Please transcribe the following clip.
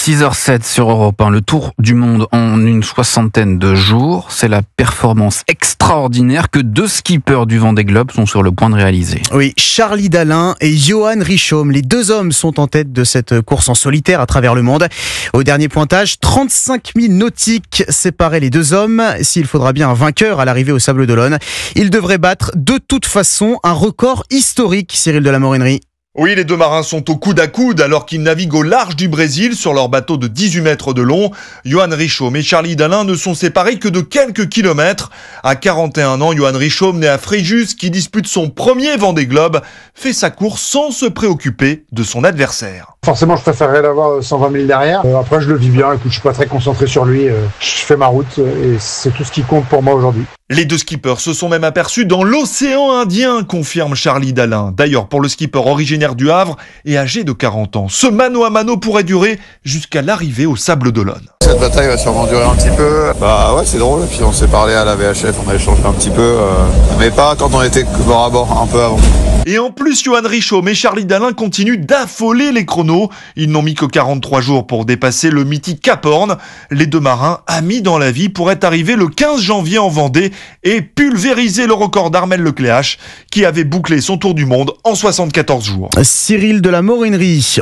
6h07 sur Europe 1, le tour du monde en une soixantaine de jours. C'est la performance extraordinaire que deux skippers du Vendée Globe sont sur le point de réaliser. Oui, Charlie Dalin et Johan Richomme, les deux hommes sont en tête de cette course en solitaire à travers le monde. Au dernier pointage, 35 000 nautiques séparaient les deux hommes. S'il faudra bien un vainqueur à l'arrivée au Sables d'Olonne, il devrait battre de toute façon un record historique, Cyril de la Morinerie. Oui, les deux marins sont au coude à coude alors qu'ils naviguent au large du Brésil sur leur bateau de 18 mètres de long. Johan Richomme et Charlie Dalin ne sont séparés que de quelques kilomètres. À 41 ans, Johan Richomme, né à Fréjus, qui dispute son premier Vendée Globe, fait sa course sans se préoccuper de son adversaire. Forcément, je préférerais l'avoir 120 000 derrière. Après, je le vis bien. Écoute, je suis pas très concentré sur lui. Je fais ma route et c'est tout ce qui compte pour moi aujourd'hui. Les deux skippers se sont même aperçus dans l'océan Indien, confirme Charlie Dalin. D'ailleurs, pour le skipper originaire du Havre et âgé de 40 ans, ce mano à mano pourrait durer jusqu'à l'arrivée au Sables d'Olonne. Cette bataille va sûrement durer un petit peu. Bah ouais, c'est drôle. Puis on s'est parlé à la VHF, on a échangé un petit peu. Mais pas quand on était bord à bord, un peu avant. Et en plus, Johan Richomme et Charlie Dalin continuent d'affoler les chronos. Ils n'ont mis que 43 jours pour dépasser le mythique Cap Horn. Les deux marins, amis dans la vie, pourraient arriver le 15 janvier en Vendée et pulvériser le record d'Armel Lecléache, qui avait bouclé son tour du monde en 74 jours. Cyril de la Morinerie.